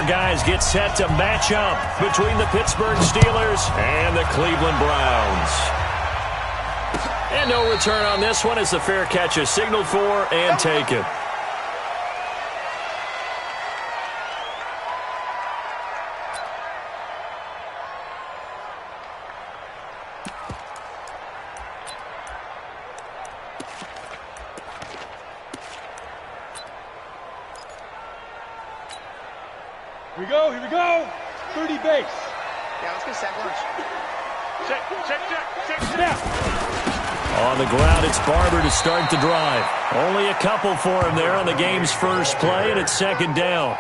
guys get set to match up between the Pittsburgh Steelers and the Cleveland Browns. And no return on this one as the fair catch is signaled for and taken. Here we go. 30 base. Yeah, let's get set lunch. Check. On the ground, it's Barber to start the drive. Only a couple for him there on the game's first play, and it's second down.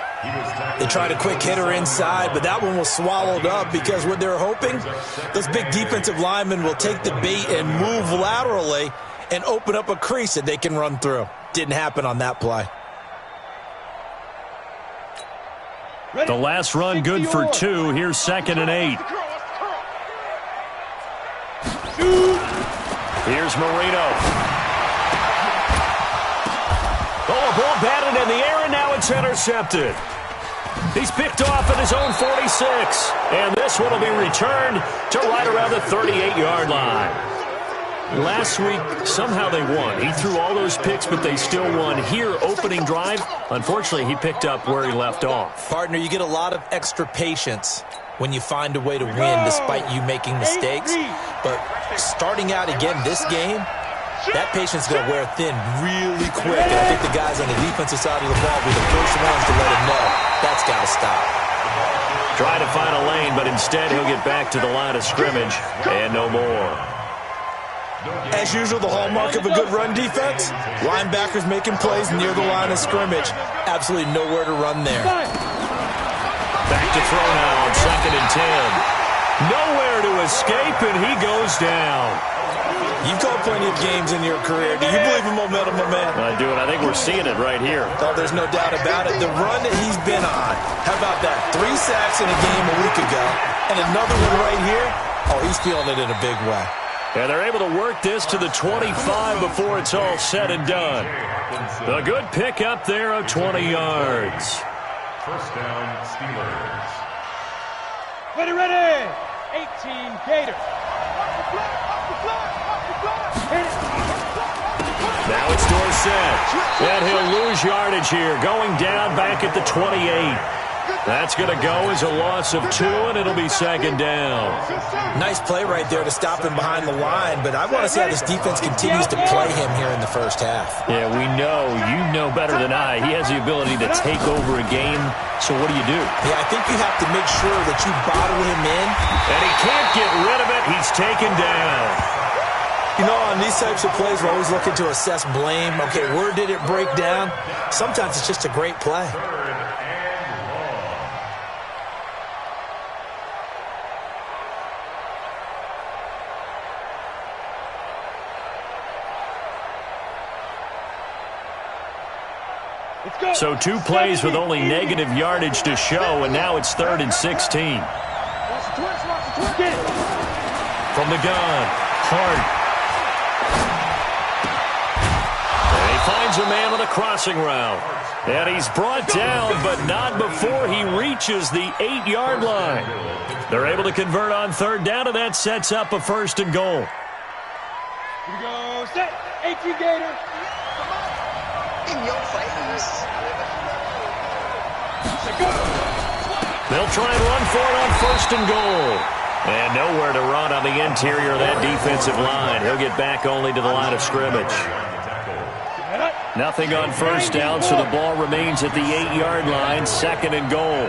They tried a quick hitter inside, but that one was swallowed up because what they're hoping, those big defensive linemen will take the bait and move laterally and open up a crease that they can run through. Didn't happen on that play. The last run good for 2. Here's 2nd and 8. Here's Marino. Oh, a ball batted in the air, and now it's intercepted. He's picked off at his own 46. And this one will be returned to right around the 38-yard line. Last week, somehow they won. He threw all those picks, but they still won. Here, opening drive, unfortunately, he picked up where he left off. Partner, you get a lot of extra patience when you find a way to win despite you making mistakes. But starting out again this game, that patience is going to wear thin really quick. And I think the guys on the defensive side of the ball will be the first ones to let him know that's got to stop. Try to find a lane, but instead he'll get back to the line of scrimmage and no more. As usual, the hallmark of a good run defense, linebackers making plays near the line of scrimmage. Absolutely nowhere to run there. Back to throw now on 2nd and 10. Nowhere to escape, and he goes down. You've called plenty of games in your career. Do you believe in momentum, my man? I do, and I think we're seeing it right here. Oh, there's no doubt about it. The run that he's been on. How about that? 3 sacks in a game a week ago, and another one right here. Oh, he's feeling it in a big way. And they're able to work this to the 25 before it's all said and done. A good pick up there of 20 yards. First down, Steelers. Ready. 18 Gators. Now it's Dorsett. And he'll lose yardage here. Going down back at the 28. That's going to go as a loss of 2, and it'll be 2nd down. Nice play right there to stop him behind the line, but I want to see how this defense continues to play him here in the first half. Yeah, we know. You know better than I. He has the ability to take over a game, so what do? Yeah, I think you have to make sure that you bottle him in. And he can't get rid of it. He's taken down. You know, on these types of plays, we're always looking to assess blame. Okay, where did it break down? Sometimes it's just a great play. So 2 plays with only negative yardage to show, and now it's 3rd and 16. From the gun, Hart. And he finds a man on a crossing route. And he's brought down, but not before he reaches the 8-yard line. They're able to convert on 3rd down, and that sets up a 1st and goal. Here we go. Set. 18 Gator. In your face. They'll try and run for it on 1st and goal. And nowhere to run on the interior of that defensive line. He'll get back only to the line of scrimmage. Nothing on 1st down, so the ball remains at the 8-yard line, 2nd and goal.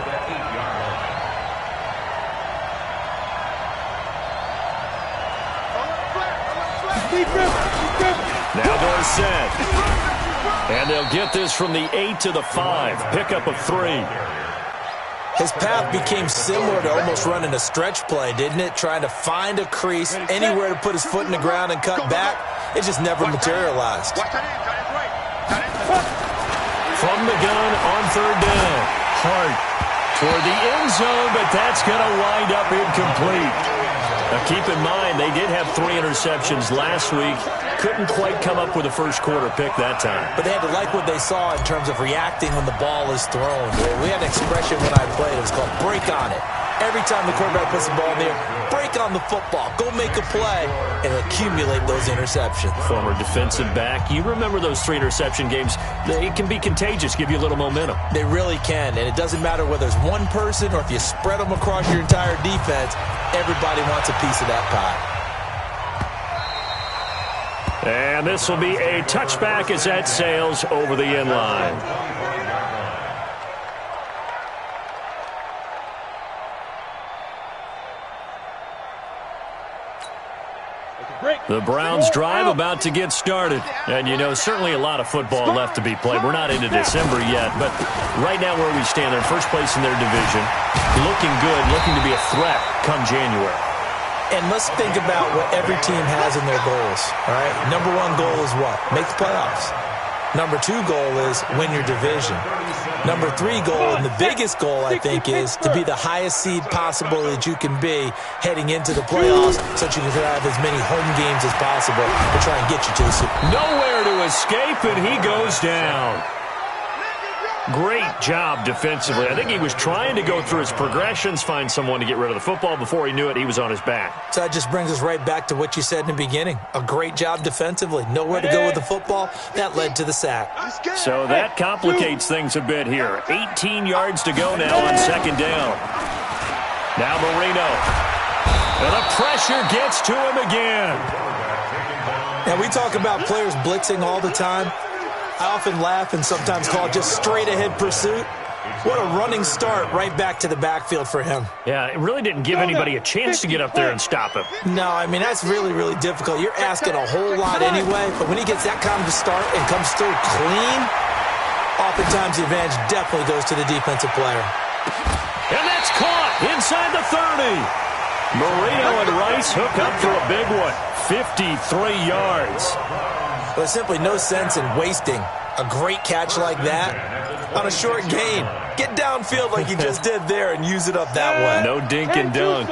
Now Dorsett. And they'll get this from the 8 to the 5. Pickup of 3. His path became similar to almost running a stretch play, didn't it? Trying to find a crease, anywhere to put his foot in the ground and cut back. It just never materialized. From the gun on 3rd down. Hart toward the end zone, but that's going to wind up incomplete. Now keep in mind, they did have 3 interceptions last week. Couldn't quite come up with a first quarter pick that time. But they had to like what they saw in terms of reacting when the ball is thrown. We had an expression when I played. It was called break on it. Every time the quarterback puts the ball in there, break on the football. Go make a play and accumulate those interceptions. Former defensive back. You remember those 3 interception games. They can be contagious, give you a little momentum. They really can, and it doesn't matter whether it's one person or if you spread them across your entire defense, everybody wants a piece of that pie. And this will be a touchback as that sails over the end line. The Browns drive about to get started. And, you know, certainly a lot of football left to be played. We're not into December yet, but right now where we stand, they're in first place in their division. Looking good, looking to be a threat come January. And let's think about what every team has in their goals, all right? Number 1 goal is what? Make the playoffs. Number 2 goal is win your division. Number 3 goal, and the biggest goal, I think, is to be the highest seed possible that you can be heading into the playoffs so that you can have as many home games as possible to try and get you to the Super Bowl. Nowhere to escape, and he goes down. Great job defensively. I think he was trying to go through his progressions, find someone to get rid of the football. Before he knew it, he was on his back. So that just brings us right back to what you said in the beginning. A great job defensively. Nowhere to go with the football. That led to the sack. So that complicates things a bit here. 18 yards to go now on second down. Now Marino. And the pressure gets to him again. Now we talk about players blitzing all the time. I often laugh and sometimes call it just straight-ahead pursuit. What a running start right back to the backfield for him. Yeah, it really didn't give anybody a chance to get up there and stop him. No, I mean, that's really, really difficult. You're asking a whole lot anyway, but when he gets that kind of a start and comes through clean, oftentimes the advantage definitely goes to the defensive player. And that's caught inside the 30. Marino and Rice hook up for a big one. 53 yards. There's simply no sense in wasting a great catch like that on a short gain. Get downfield like you just did there and use it up that way. No dink and dunk.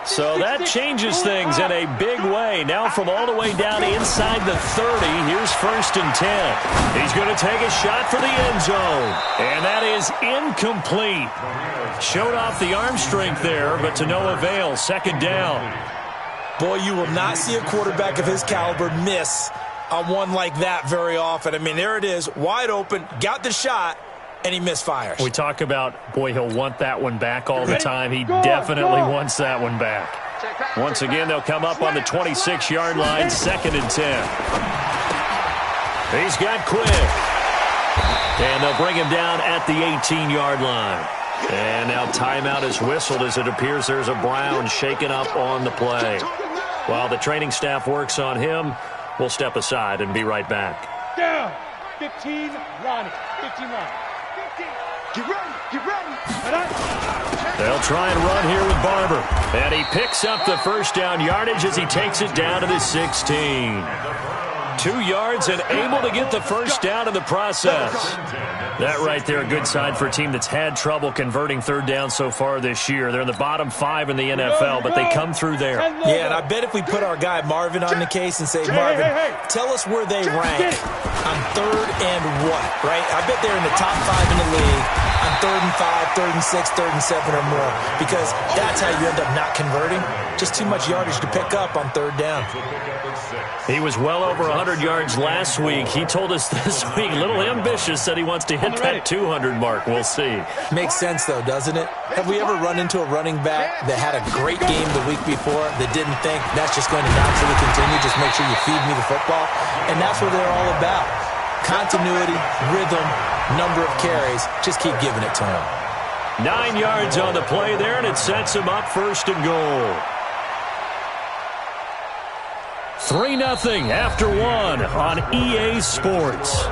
So that changes things in a big way. Now from all the way down inside the 30, here's 1st and 10. He's going to take a shot for the end zone. And that is incomplete. Showed off the arm strength there, but to no avail. 2nd down. Boy, you will not see a quarterback of his caliber miss on one like that very often. I mean, there it is, wide open, got the shot, and he misfires. We talk about, boy, he'll want that one back all the time. He definitely wants that one back. Once again, they'll come up on the 26-yard line, 2nd and 10. He's got Quick. And they'll bring him down at the 18-yard line. And now timeout is whistled as it appears there's a Brown shaken up on the play. While the training staff works on him, we'll step aside and be right back. Down. 15, Ronnie. 15, Ronnie. 15. Get ready. Get ready. They'll try and run here with Barber. And he picks up the first down yardage as he takes it down to the 16. 2 yards and able to get the first down in the process. That right there, a good sign for a team that's had trouble converting 3rd down so far this year. They're in the bottom 5 in the NFL, but they come through there. Yeah, and I bet if we put our guy Marvin on the case and say, Marvin, tell us where they rank on 3rd and what, right? I bet they're in the top 5 in the league on 3rd and 5, 3rd and 6, 3rd and 7 or more, because that's how you end up not converting. Just too much yardage to pick up on 3rd down. He was well over 100 yards last week. He told us this week, a little ambitious, said he wants to hit that 200 mark. We'll see. Makes sense, though, doesn't it? Have we ever run into a running back that had a great game the week before that didn't think that's just going to naturally continue? Just make sure you feed me the football. And that's what they're all about. Continuity, rhythm, number of carries. Just keep giving it to him. 9 yards on the play there, and it sets him up 1st and goal. 3-0 after 1 on EA Sports.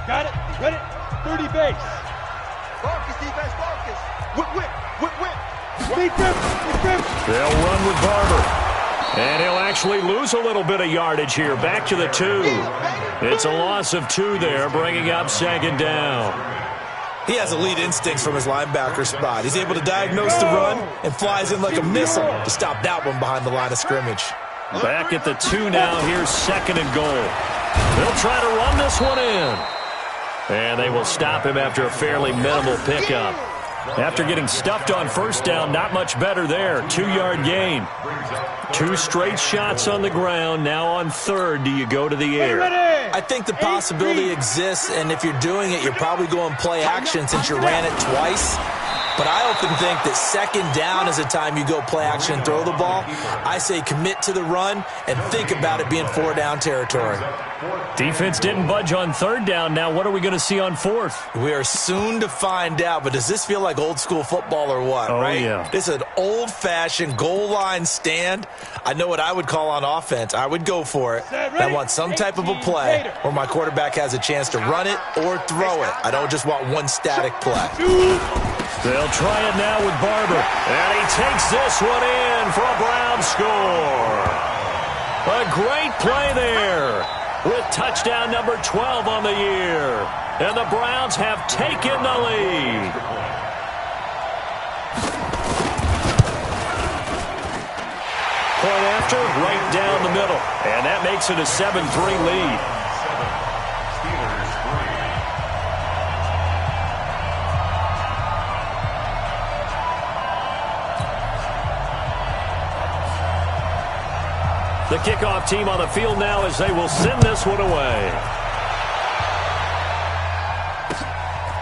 Got it. Ready. 30 base. Focus, defense, focus. Whip, whip, whip, whip. They'll run with Barber. And he'll actually lose a little bit of yardage here. Back to the 2. It's a loss of 2 there, bringing up second down. He has elite instincts from his linebacker spot. He's able to diagnose the run and flies in like a missile to stop that one behind the line of scrimmage. Back at the 2 now. Here's second and goal. They'll try to run this one in. And they will stop him after a fairly minimal pickup. After getting stuffed on first down, not much better there. 2-yard gain. 2 straight shots on the ground. Now on third, do you go to the air? I think the possibility exists, and if you're doing it, you're probably going play action since you ran it twice. But I often think that second down is a time you go play action and throw the ball. I say commit to the run and think about it being 4-down territory. Defense didn't budge on third down. Now what are we going to see on fourth? We are soon to find out, but does this feel like old school football or what, right? Yeah. This is an old-fashioned goal line stand. I know what I would call on offense. I would go for it. I want some type of a play where my quarterback has a chance to run it or throw it. I don't just want one static play. They'll try it now with Barber. And he takes this one in for a Brown score. A great play there with touchdown number 12 on the year. And the Browns have taken the lead. Point after, right down the middle. And that makes it a 7-3 lead. The kickoff team on the field now as they will send this one away.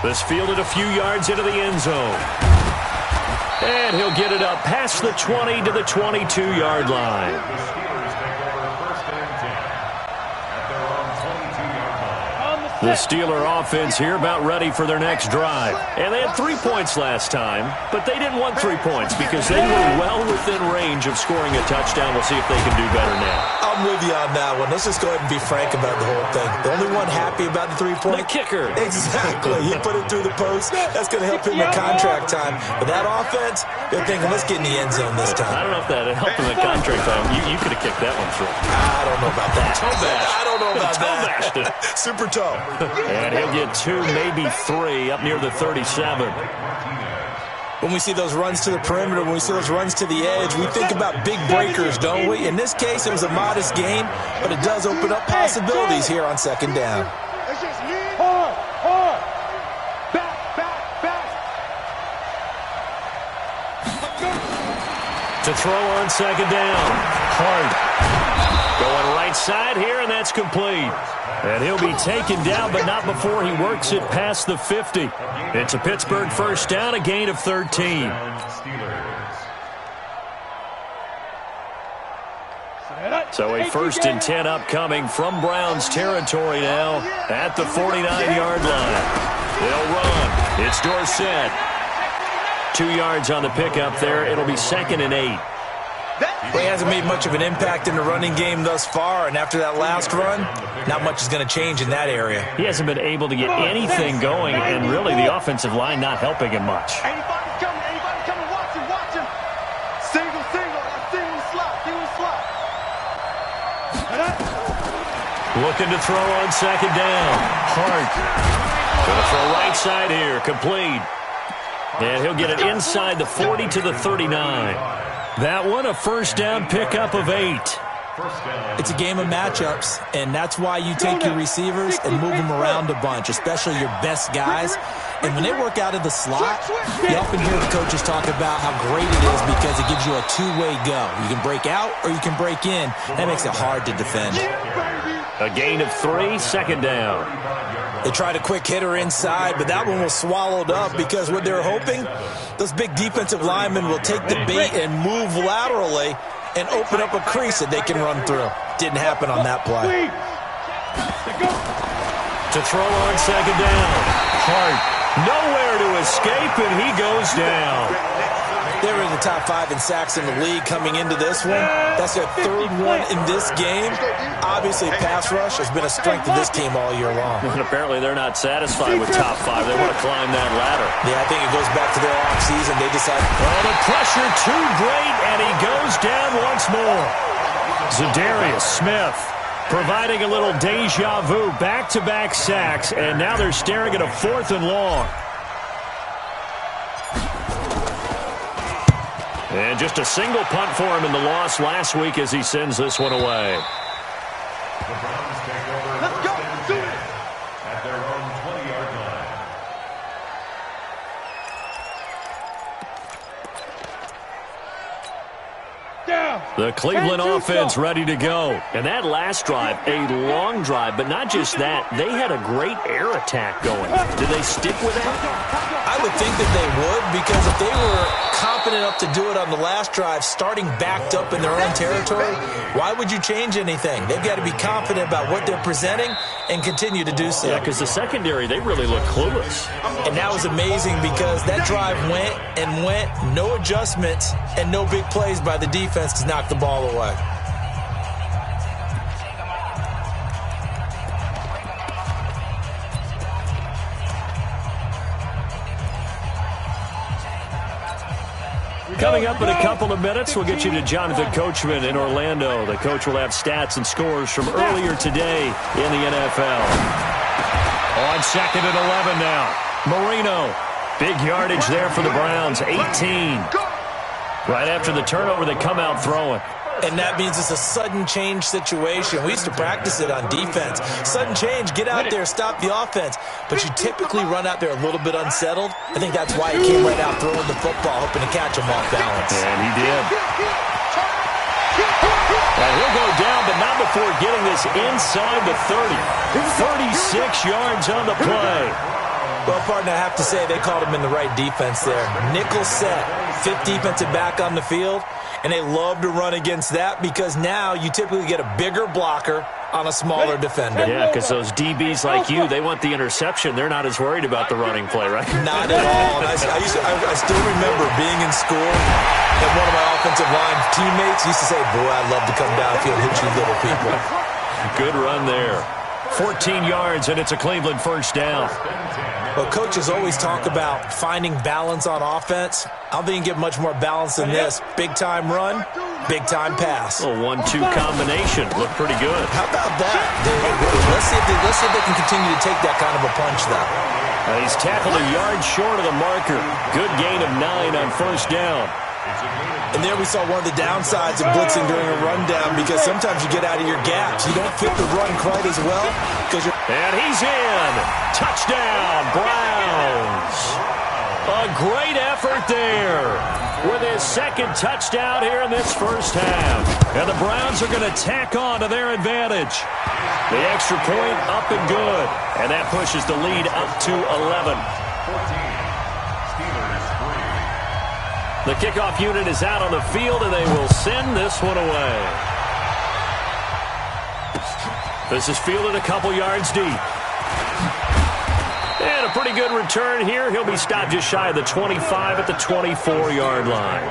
This fielded a few yards into the end zone. And he'll get it up past the 20 to the 22-yard line. The Steeler offense here about ready for their next drive. And they had 3 points last time, but they didn't want 3 points because they were well within range of scoring a touchdown. We'll see if they can do better now. I'm with you on that one. Let's just go ahead and be frank about the whole thing. The only one happy about the 3-point? The kicker. Exactly. He put it through the post. That's going to help him in contract time. But that offense, they're thinking, let's get in the end zone this time. I don't know if that helped him in contract time. You could have kicked that one through. I don't know about that. Toe bash. I don't know about toe bashed it. Super toe. And he'll get 2, maybe 3 up near the 37. When we see those runs to the perimeter, when we see those runs to the edge, we think about big breakers, don't we? In this case, it was a modest gain, but it does open up possibilities here on second down. It's just hard. Back. To throw on second down. Hard. Going right side here, and that's complete. And he'll be taken down, but not before he works it past the 50. It's a Pittsburgh first down, a gain of 13. So a 1st and 10 upcoming from Browns territory now at the 49-yard line. They'll run. It's Dorsett. 2 yards on the pickup there. It'll be 2nd and 8. Well, he hasn't made much of an impact in the running game thus far, and after that last run, not much is going to change in that area. He hasn't been able to get anything going, and really the offensive line not helping him much. Anybody coming, watch him. Single, single slot. Looking to throw on second down. Hart. Going to throw right side here, complete. And he'll get it inside the 40 to the 39. That one, a first down pickup of 8. It's a game of matchups, and that's why you take your receivers and move them around a bunch, especially your best guys. And when they work out of the slot, you often hear the coaches talk about how great it is because it gives you a two-way go. You can break out or you can break in. That makes it hard to defend. A gain of 3, second down. They tried a quick hitter inside, but that one was swallowed up because what they're hoping, those big defensive linemen will take the bait and move laterally and open up a crease that they can run through. Didn't happen on that play. To throw on second down. Hart nowhere to escape, and he goes down. They were in the top 5 in sacks in the league coming into this one. That's their 3rd one in this game. Obviously, pass rush has been a strength of this team all year long. And apparently they're not satisfied with top 5. They want to climb that ladder. Yeah, I think it goes back to their offseason. They decided... Oh, the pressure too great, and he goes down once more. Zadarius Smith providing a little deja vu, back-to-back sacks, and now they're staring at a 4th and long. And just a single punt for him in the loss last week as he sends this one away. The Browns take over. Let's go. Do it. At their own 20-yard line. Down. The Cleveland And offense ready to go. And that last drive, a long drive, but not just that. They had a great air attack going. Did they stick with that? I would think that they would, because if they were confident enough to do it on the last drive, starting backed up in their own territory, why would you change anything? They've got to be confident about what they're presenting and continue to do so. Yeah, because the secondary, they really look clueless. And that was amazing because that drive went and went, no adjustments and no big plays by the defense to knock the ball away. Coming up in a couple of minutes, we'll get you to Jonathan Coachman in Orlando. The coach will have stats and scores from earlier today in the NFL. On 2nd and 11 now. Marino. Big yardage there for the Browns, 18. Right after the turnover, they come out throwing. And that means it's a sudden change situation. We used to practice it on defense. Sudden change, get out there, stop the offense. But you typically run out there a little bit unsettled. I think that's why he came right out throwing the football, hoping to catch him off balance. And he did. And he'll go down, but not before getting this inside the 30. 36 yards on the play. Well, partner, I have to say they called him in the right defense there. Nickel set, 5th defensive back on the field. And they love to run against that because now you typically get a bigger blocker on a smaller defender. Yeah, because those DBs like you, they want the interception. They're not as worried about the running play, right? Not at all. And I still remember being in school and one of my offensive line teammates used to say, boy, I'd love to come downfield and hit you little people. Good run there. 14 yards, and it's a Cleveland 1st down. Well, coaches always talk about finding balance on offense. I don't think you get much more balance than this. Big-time run, big-time pass. A 1-2 combination. Looked pretty good. How about that? Let's see if they can continue to take that kind of a punch, though. He's tackled a yard short of the marker. Good gain of 9 on 1st down. And there we saw one of the downsides of blitzing during a rundown because sometimes you get out of your gaps. You don't fit the run quite as well. And he's in. Touchdown, Browns. A great effort there with his 2nd touchdown here in this 1st half. And the Browns are going to tack on to their advantage. The extra point up and good. And that pushes the lead up to 11. 14. Steelers 3. The kickoff unit is out on the field, and they will send this one away. This is fielded a couple yards deep. And a pretty good return here. He'll be stopped just shy of the 25 at the 24-yard line.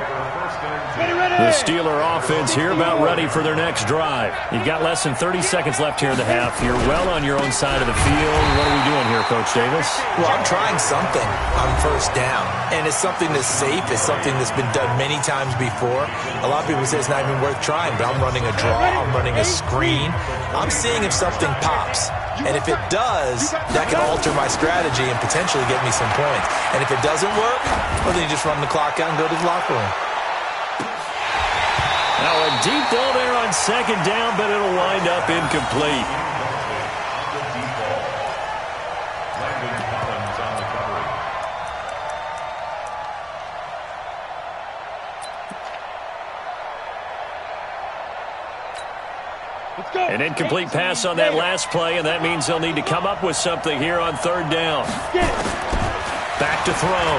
The Steeler offense here about ready for their next drive. You've got less than 30 seconds left here in the half. You're well on your own side of the field. What are we doing here, Coach Davis? Well, I'm trying something on 1st down. And it's something that's safe. It's something that's been done many times before. A lot of people say it's not even worth trying, but I'm running a draw. I'm running a screen. I'm seeing if something pops. And if it does, that can alter my strategy and potentially get me some points. And if it doesn't work, well, then you just run the clock out and go to the locker room. Now a deep ball there on 2nd down, but it'll wind up incomplete. An incomplete pass on that last play, and that means they'll need to come up with something here on 3rd down. Back to throw.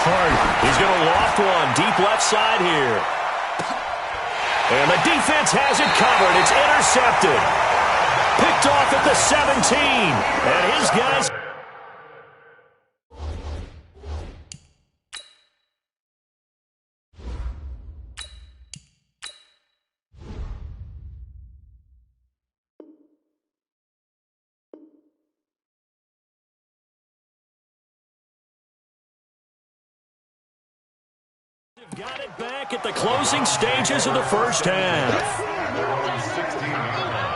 Hart. He's going to loft one. Deep left side here. And the defense has it covered. It's intercepted. Picked off at the 17. And his guys... Got it back at the closing stages of the first half. Their own 16-yard line.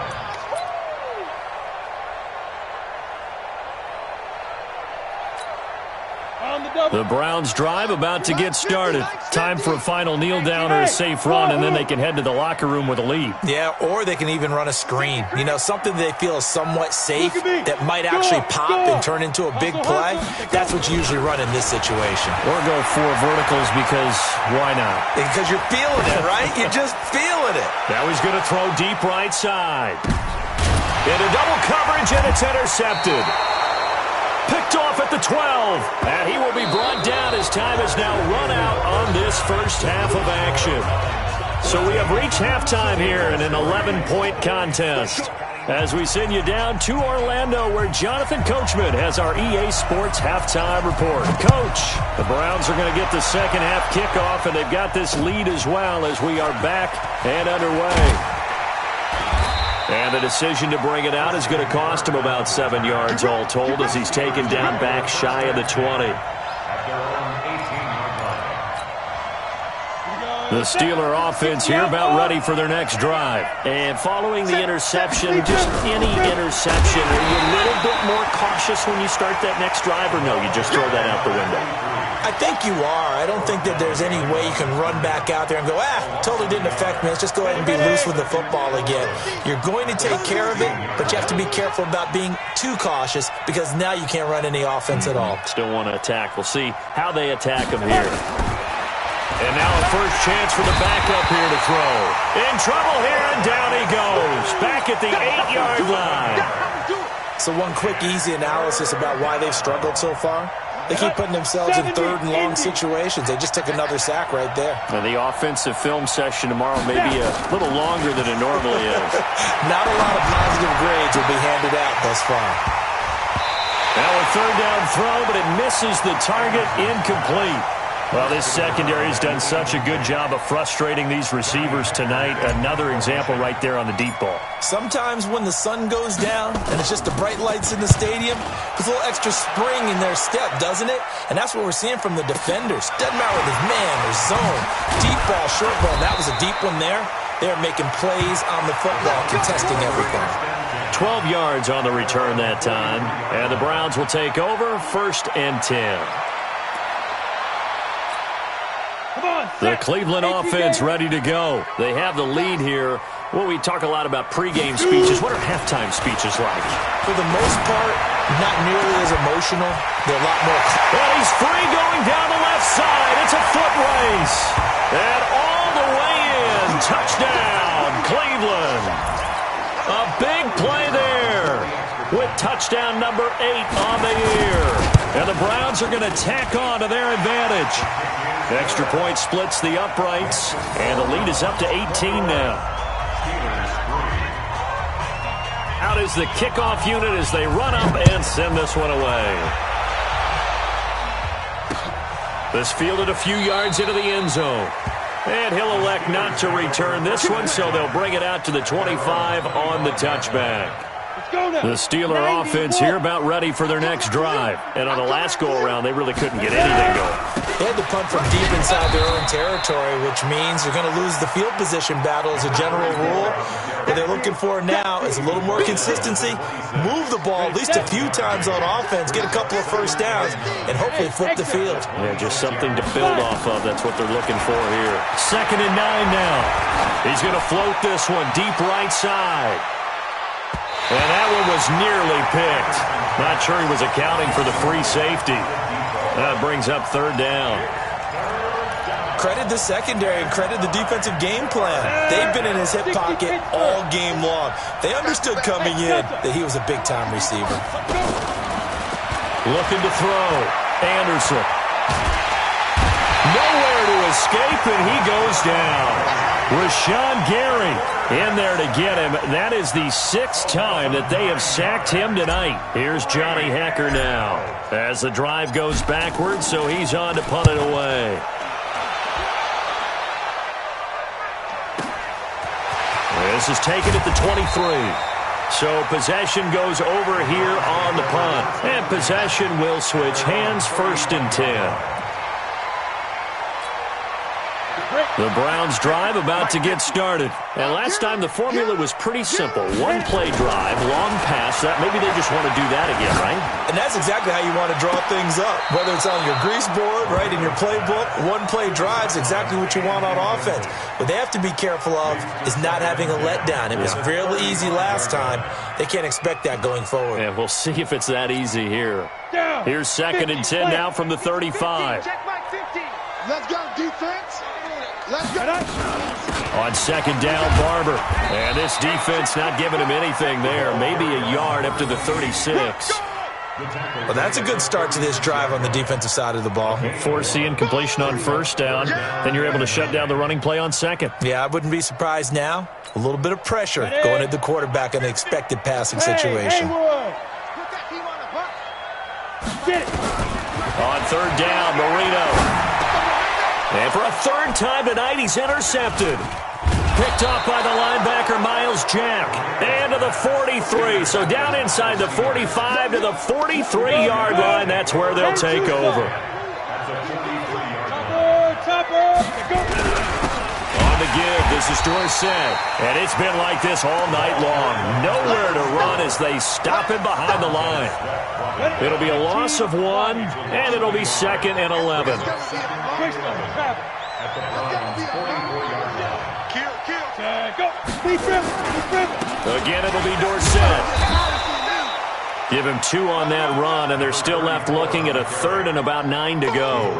The Browns drive about to get started. Time for a final kneel down or a safe run, and then they can head to the locker room with a lead. Yeah, or they can even run a screen. You know, something they feel is somewhat safe that might actually pop and turn into a big play. That's what you usually run in this situation. Or go for verticals because why not? Because you're feeling it, right? You're just feeling it. Now he's going to throw deep right side. Into double coverage, and it's intercepted. Picked off at the 12, and he will be brought down as time is now run out on this first half of action. So we have reached halftime here in an 11-point contest as we send you down to Orlando where Jonathan Coachman has our EA Sports halftime report. Coach, the Browns are going to get the second half kickoff, and they've got this lead as well as we are back and underway. And the decision to bring it out is going to cost him about 7 yards all told as he's taken down back shy of the 20. At their own 18-yard line. The Steeler offense here about ready for their next drive. And following the interception, just any interception, are you a little bit more cautious when you start that next drive, or no, you just throw that out the window? I think you are. I don't think that there's any way you can run back out there and go, totally didn't affect me. Let's just go ahead and be loose with the football again. You're going to take care of it, but you have to be careful about being too cautious because now you can't run any offense at all. Still want to attack. We'll see how they attack him here. And now a first chance for the backup here to throw. In trouble here, and down he goes. Back at the 8-yard line. So one quick, easy analysis about why they've struggled so far. They keep putting themselves in third and long situations. They just took another sack right there. And the offensive film session tomorrow may be a little longer than it normally is. Not a lot of positive grades will be handed out thus far. Now a third down throw, but it misses the target, incomplete. Well, this secondary has done such a good job of frustrating these receivers tonight. Another example right there on the deep ball. Sometimes when the sun goes down and it's just the bright lights in the stadium, there's a little extra spring in their step, doesn't it? And that's what we're seeing from the defenders. Doesn't matter whether it's man or zone. Deep ball, short ball. That was a deep one there. They're making plays on the football, contesting everything. 12 yards on the return that time. And the Browns will take over 1st and 10. The Cleveland offense ready to go. They have the lead here. Well, we talk a lot about pregame speeches. What are halftime speeches like? For the most part, not nearly as emotional. They're a lot more... And he's free going down the left side. It's a foot race. And all the way in. Touchdown, Cleveland. A big play there with touchdown number 8 on the year. And the Browns are going to tack on to their advantage. Extra point splits the uprights, and the lead is up to 18 now. Out is the kickoff unit as they run up and send this one away. This fielded a few yards into the end zone. And he'll elect not to return this one, so they'll bring it out to the 25 on the touchback. The Steeler offense here about ready for their next drive. And on the last go-around, they really couldn't get anything going. They had to punt from deep inside their own territory, which means they're going to lose the field position battle as a general rule. What they're looking for now is a little more consistency, move the ball at least a few times on offense, get a couple of first downs, and hopefully flip the field. Yeah, just something to build off of. That's what they're looking for here. 2nd and 9 now. He's going to float this one deep right side. And that one was nearly picked. Not sure he was accounting for the free safety. That brings up 3rd down. Credit the secondary and credit the defensive game plan. They've been in his hip pocket all game long. They understood coming in that he was a big-time receiver. Looking to throw. Anderson. Nowhere to escape, and he goes down. Rashawn Gary in there to get him. That is the 6th time that they have sacked him tonight. Here's Johnny Hecker now as the drive goes backwards, so he's on to punt it away. This is taken at the 23. So possession goes over here on the punt. And possession will switch hands, 1st and 10. The Browns drive about to get started. And last time the formula was pretty simple. One play drive, long pass. That maybe they just want to do that again, right? And that's exactly how you want to draw things up. Whether it's on your grease board, right, in your playbook, one play drive is exactly what you want on offense. What they have to be careful of is not having a letdown. It was fairly easy last time. They can't expect that going forward. Yeah, we'll see if it's that easy here. Here's 2nd and 10 now from the 35. Check my 50. Let's go, defense. Let's go. On 2nd down, Barber. And this defense not giving him anything there. Maybe a yard up to the 36. Well, that's a good start to this drive on the defensive side of the ball. Forcing completion on 1st down. Then you're able to shut down the running play on 2nd. Yeah, I wouldn't be surprised now. A little bit of pressure going at the quarterback in an expected passing situation. Put that team on the punt. Get it. On 3rd down, Marino. And for a 3rd time tonight, he's intercepted. Picked off by the linebacker, Miles Jack. And to the 43. So down inside the 45 to the 43-yard line. That's where they'll take over. On the give, this is Dorsett. And it's been like this all night long. Nowhere to run as they stop him behind the line. It'll be a loss of 1, and it'll be 2nd and 11. Again, it'll be Dorsett. Give him 2 on that run, and they're still left looking at a 3rd and about 9 to go.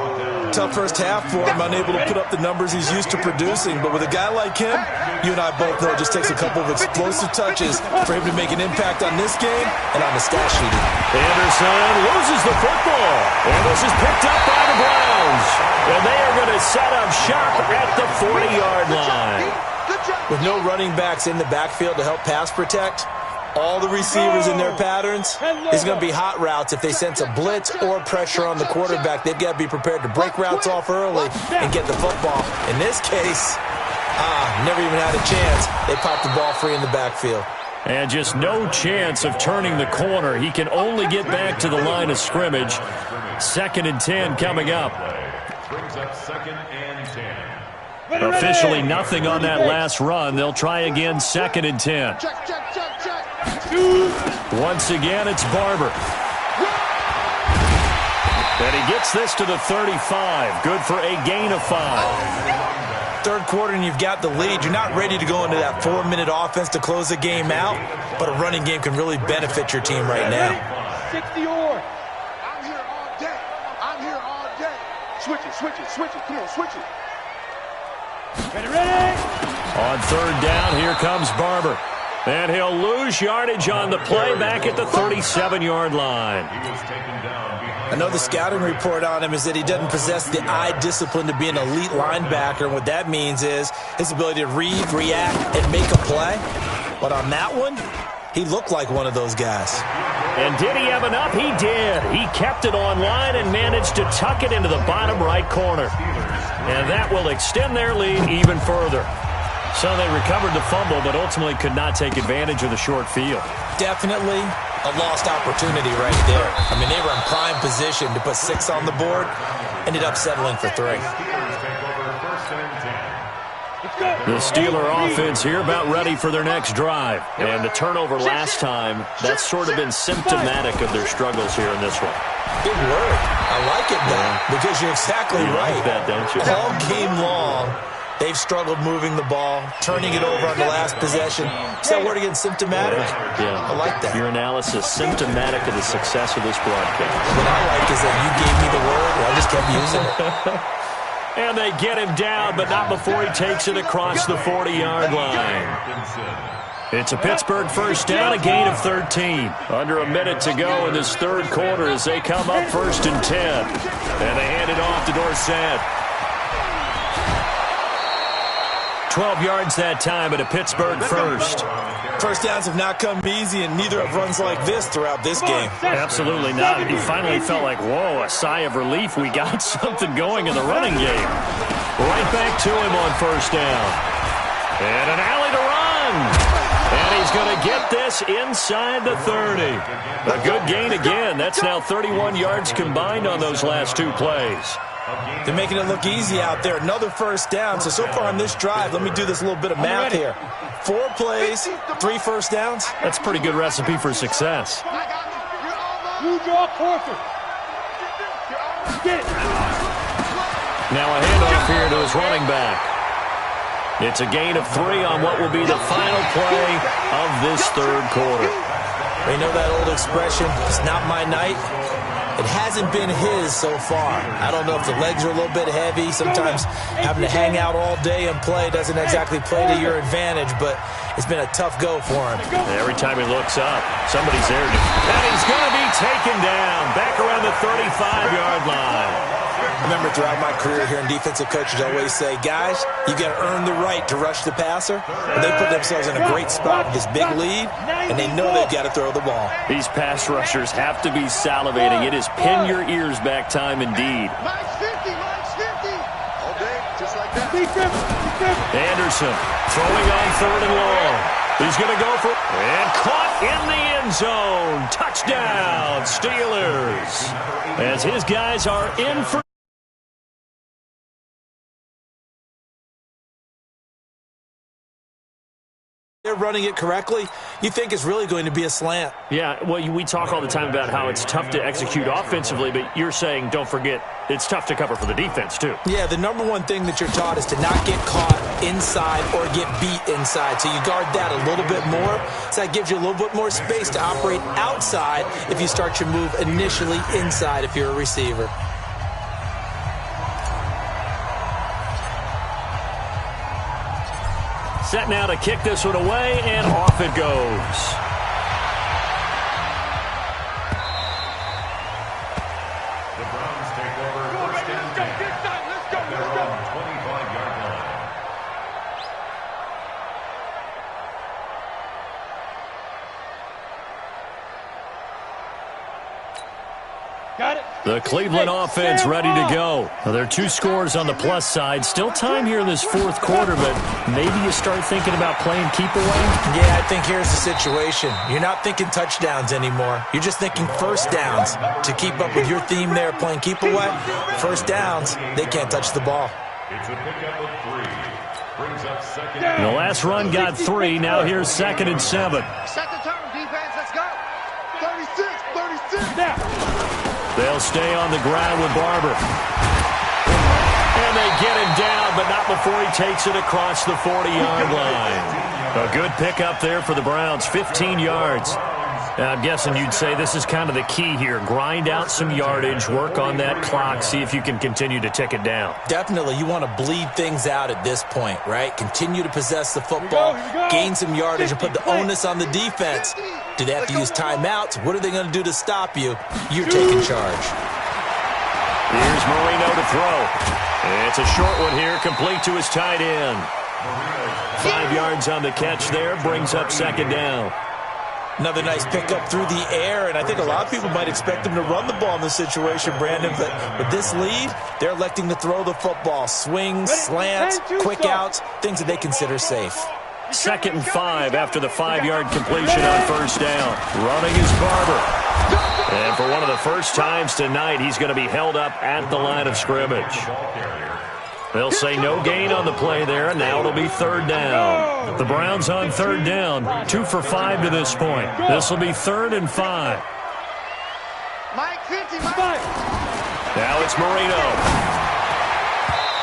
Tough first half for him, unable to put up the numbers he's used to producing. But with a guy like him, you and I both know it just takes a couple of explosive touches for him to make an impact on this game and on the stat sheet. Anderson loses the football, and this is picked up by the Browns. And they are going to set up shop at the 40-yard line. With no running backs in the backfield to help pass protect, all the receivers in their patterns, it's going to be hot routes. If they sense a blitz or pressure on the quarterback, they've got to be prepared to break routes off early and get the football. In this case, never even had a chance. They popped the ball free in the backfield. And just no chance of turning the corner. He can only get back to the line of scrimmage. 2nd and 10 coming up. Brings up 2nd and 10. Officially nothing on that last run. They'll try again, 2nd and 10. Check, check, check, check. Once again, it's Barber. And he gets this to the 35. Good for a gain of 5. 3rd quarter and you've got the lead. You're not ready to go into that 4-minute offense to close the game out, but a running game can really benefit your team right now. 60 or. I'm here all day. I'm here all day. Switch it, switch it, switch it. Come on, switch it. Ready. On 3rd down, here comes Barber. And he'll lose yardage on the play back at the 37-yard line. He was taken down behind. I know the scouting report on him is that he doesn't possess the eye discipline to be an elite linebacker. And what that means is his ability to read, react, and make a play. But on that one, he looked like one of those guys. And did he have enough? He did. He kept it on line and managed to tuck it into the bottom right corner. And that will extend their lead even further. So they recovered the fumble, but ultimately could not take advantage of the short field. Definitely a lost opportunity right there. I mean, they were in prime position to put 6 on the board. Ended up settling for 3. The Steeler offense here about ready for their next drive. And the turnover last time, that's sort of been symptomatic of their struggles here in this one. Big word. I like it, though, because you're exactly right. Like that, don't you? All game long, they've struggled moving the ball, turning it over on the last possession. Is that word again, symptomatic? Yeah. I like that. Your analysis, symptomatic of the success of this broadcast. What I like is that you gave me the word, and I just kept using it. And they get him down, but not before he takes it across the 40-yard line. It's a Pittsburgh 1st down, a gain of 13. Under a minute to go in this 3rd quarter as they come up 1st and 10. And they hand it off to Dorsett. 12 yards that time at a Pittsburgh 1st. First downs have not come easy, and neither have runs like this throughout this game. Absolutely not. He finally felt like, whoa, a sigh of relief. We got something going in the running game. Right back to him on 1st down. And an alley to run. And he's going to get this inside the 30. A good gain again. That's now 31 yards combined on those last 2 plays. They're making it look easy out there. Another first down. So far on this drive, let me do this little bit of math here. 4 plays, 3 first downs. That's a pretty good recipe for success. You draw closer. Get it. Now a handoff here to his running back. It's a gain of 3 on what will be the final play of this third quarter. You know that old expression, it's not my night? It hasn't been his so far. I don't know if the legs are a little bit heavy. Sometimes having to hang out all day and play doesn't exactly play to your advantage, but it's been a tough go for him. Every time he looks up, somebody's there. And he's going to be taken down back around the 35-yard line. Remember, throughout my career here in defensive coaches, I always say, guys, you got to earn the right to rush the passer. And they put themselves in a great spot with this big lead, and they know they've got to throw the ball. These pass rushers have to be salivating. It is pin your ears back time indeed. Mike's 50, Mike's 50. All day, just like that. Anderson throwing on 3rd and long. He's going to go for it. And caught in the end zone. Touchdown, Steelers. As his guys are in for... They're running it correctly, you think it's really going to be a slant. Yeah, well, we talk all the time about how it's tough to execute offensively, but you're saying, don't forget, it's tough to cover for the defense, too. Yeah, the number one thing that you're taught is to not get caught inside or get beat inside. So you guard that a little bit more. So that gives you a little bit more space to operate outside if you start your move initially inside if you're a receiver. Set now to kick this one away, and off it goes. The Browns take over first and 10. At their own 25-yard line. Got it. The Cleveland offense ready to go. Well, there are 2 scores on the plus side. Still time here in this 4th quarter, but maybe you start thinking about playing keep away? Yeah, I think here's the situation. You're not thinking touchdowns anymore. You're just thinking first downs. To keep up with your theme there, playing keep away, first downs, they can't touch the ball. It's a pickup of 3. Brings up second. The last run got 3. Now here's 2nd and 7. Set the turn, defense. Let's go. 36, 36. Now. They'll stay on the ground with Barber. And they get him down, but not before he takes it across the 40-yard line. A good pickup there for the Browns, 15 yards. Now, I'm guessing you'd say this is kind of the key here. Grind out some yardage, work on that clock, see if you can continue to tick it down. Definitely, you want to bleed things out at this point, right? Continue to possess the football, gain some yardage, and put the onus on the defense. Do they have to use timeouts? What are they going to do to stop you? You're taking charge. Here's Marino to throw. It's a short one here, complete to his tight end. 5 yards on the catch there, brings up 2nd down. Another nice pickup through the air, and I think a lot of people might expect them to run the ball in this situation, Brandon, but with this lead, they're electing to throw the football. Swings, slants, quick outs, things that they consider safe. 2nd and 5 after the 5-yard completion on first down. Running is Barber. And for one of the first times tonight, he's going to be held up at the line of scrimmage. They'll say no gain on the play there, and now it'll be 3rd down. The Browns on 3rd down, 2 for 5 to this point. This will be 3rd and 5. Mike 50, Mike. Now it's Marino.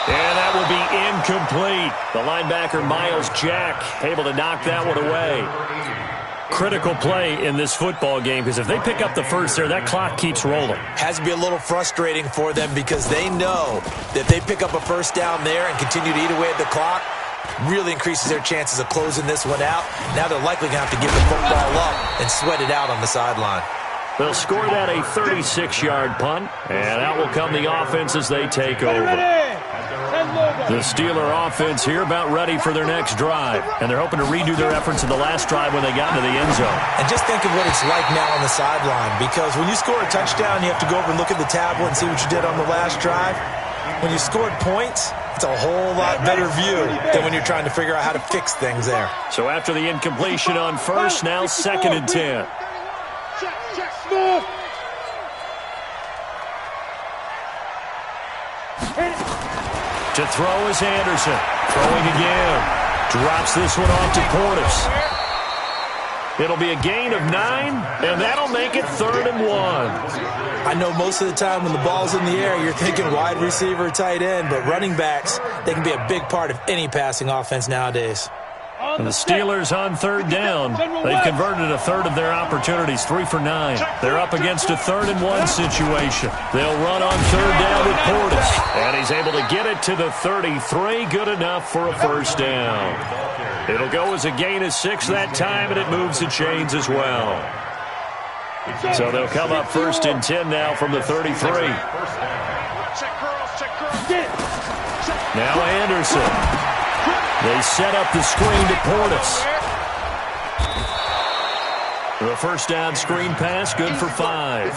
And that will be incomplete. The linebacker, Miles Jack, able to knock that one away. Critical play in this football game, because if they pick up the first there, that clock keeps rolling. Has to be a little frustrating for them because they know that if they pick up a first down there and continue to eat away at the clock, really increases their chances of closing this one out. Now they're likely going to have to give the football up and sweat it out on the sideline. They'll score that a 36-yard punt, and out will come the offense as they take over. The Steeler offense here about ready for their next drive, and they're hoping to redo their efforts in the last drive when they got into the end zone. And just think of what it's like now on the sideline, because when you score a touchdown, you have to go over and look at the tablet and see what you did on the last drive. When you scored points, it's a whole lot better view than when you're trying to figure out how to fix things there. So after the incompletion on first, now 2nd and 10. To throw is Anderson. Throwing again. Drops this one off to Portis. It'll be a gain of 9, and that'll make it 3rd and 1. I know most of the time when the ball's in the air, you're thinking wide receiver, tight end, but running backs, they can be a big part of any passing offense nowadays. And the Steelers on 3rd down. They've converted a third of their opportunities, 3 for 9. They're up against a 3rd and 1 situation. They'll run on 3rd down with Portis. And he's able to get it to the 33. Good enough for a 1st down. It'll go as a gain of 6 that time, and it moves the chains as well. So they'll come up 1st and 10 now from the 33. Now Anderson. They set up the screen to Portis. The 1st down screen pass, good for 5.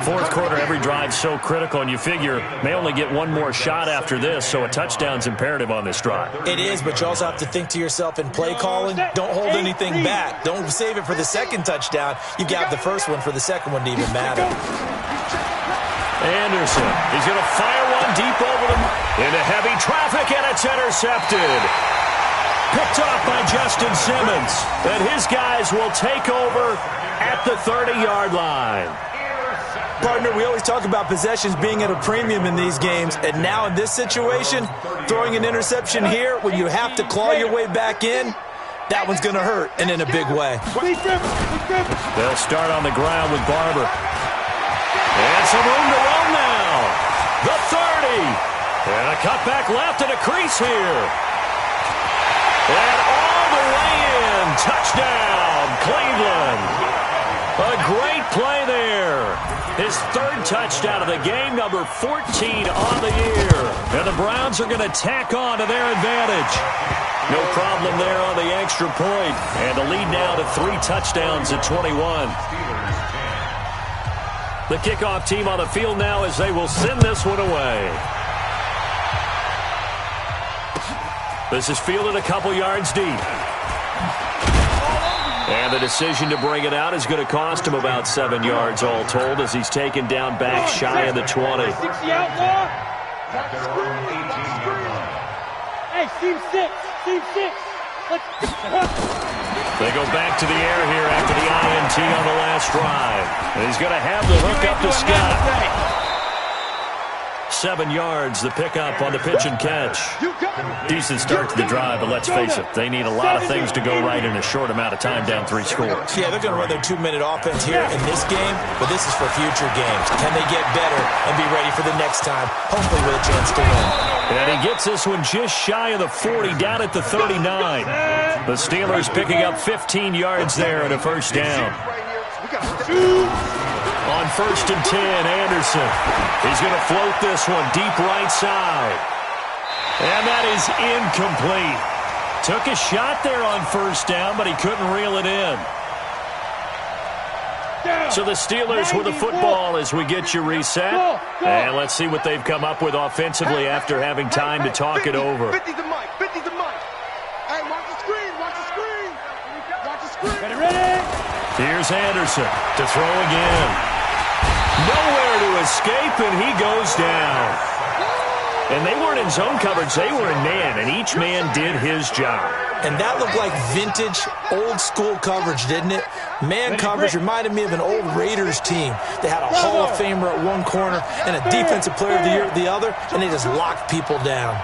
4th quarter, every drive's so critical, and you figure may only get one more shot after this, so a touchdown's imperative on this drive. It is, but you also have to think to yourself in play calling, don't hold anything back. Don't save it for the 2nd touchdown. You got the 1st one for the 2nd one to even matter. Anderson, he's going to fire one deep over them into heavy traffic, and it's intercepted. Picked off by Justin Simmons, and his guys will take over at the 30-yard line. Partner, we always talk about possessions being at a premium in these games, and now in this situation, throwing an interception here when you have to claw your way back in, that one's going to hurt, and in a big way. They'll start on the ground with Barber. And some room to run now. The 30. And a cutback left and a crease here. And all the way in. Touchdown, Cleveland. A great play there. His 3rd touchdown of the game, number 14 on the year. And the Browns are going to tack on to their advantage. No problem there on the extra point. And the lead now to 3 touchdowns at 21. The kickoff team on the field now as they will send this one away. This is fielded a couple yards deep. And the decision to bring it out is going to cost him about 7 yards all told as he's taken down back shy of the 20. Hey, team 6. Team 6. They go back to the air here after the INT on the last drive. And he's going to have the hook up to Scott. 7 yards, the pickup on the pitch and catch. Decent start to the drive, but let's face it, they need a lot of things to go right in a short amount of time down 3 scores. Yeah, they're going to run their 2-minute offense here in this game, but this is for future games. Can they get better and be ready for the next time, hopefully with a chance to win? And he gets this one just shy of the 40, down at the 39. The Steelers picking up 15 yards there and a 1st down. On 1st and 10, Anderson. He's going to float this one deep right side. And that is incomplete. Took a shot there on 1st down, but he couldn't reel it in. So the Steelers with the football as we get you reset. And let's see what they've come up with offensively after having time to talk it over. 50's the mic. 50's the mic. Hey, watch the screen. Watch the screen. Watch the screen. Get it ready. Here's Anderson to throw again. Nowhere to escape, and he goes down. And they weren't in zone coverage. They were in man, and each man did his job. And that looked like vintage, old-school coverage, didn't it? Man coverage reminded me of an old Raiders team. They had a Hall of Famer at one corner and a Defensive Player of the Year at the other, and they just locked people down.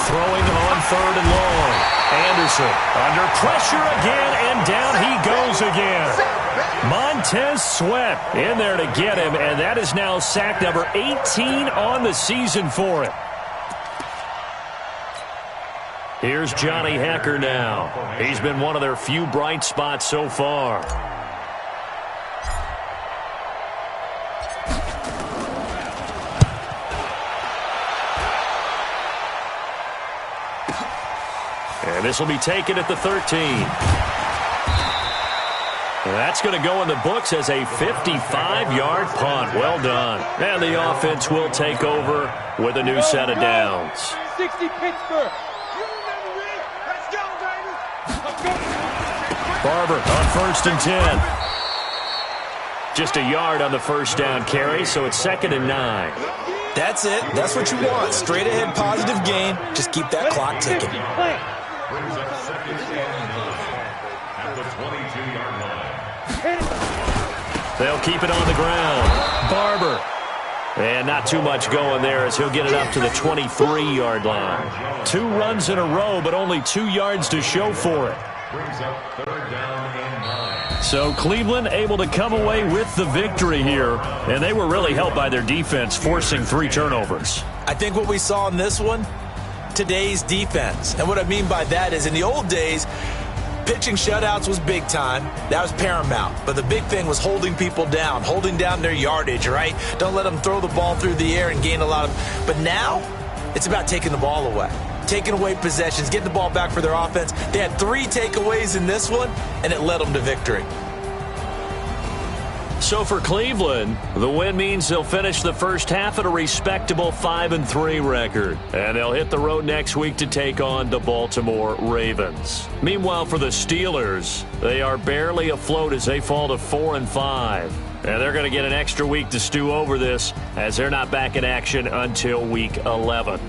Throwing on 3rd and long. Anderson under pressure again, and down he goes again. Montez Sweat in there to get him, and that is now sack number 18 on the season for him. Here's Johnny Hecker now. He's been one of their few bright spots so far. And this will be taken at the 13. And that's going to go in the books as a 55-yard punt. Well done. And the offense will take over with a new set of downs. 60 Pittsburgh. Barber on 1st and 10. Just a yard on the first down carry, so it's 2nd and 9. That's it. That's what you want. Straight ahead, positive gain. Just keep that clock ticking. Brings up 2nd and 9 at the 22-yard line. They'll keep it on the ground. Barber. And not too much going there as he'll get it up to the 23-yard line. 2 runs in a row, but only 2 yards to show for it. Brings up 3rd down and 9. So Cleveland able to come away with the victory here, and they were really helped by their defense, forcing 3 turnovers. I think what we saw in this one, today's defense. And what I mean by that is in the old days, pitching shutouts was big time. That was paramount. But the big thing was holding people down, holding down their yardage, right? Don't let them throw the ball through the air and gain a lot of... But now, it's about taking the ball away. Taking away possessions, getting the ball back for their offense. They had 3 takeaways in this one, and it led them to victory. So for Cleveland, the win means they'll finish the first half at a respectable 5-3 record. And they'll hit the road next week to take on the Baltimore Ravens. Meanwhile, for the Steelers, they are barely afloat as they fall to 4-5. And they're going to get an extra week to stew over this as they're not back in action until week 11.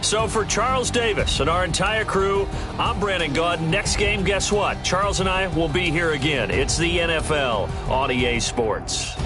So for Charles Davis and our entire crew, I'm Brandon Gaudin. Next game, guess what? Charles and I will be here again. It's the NFL on EA Sports.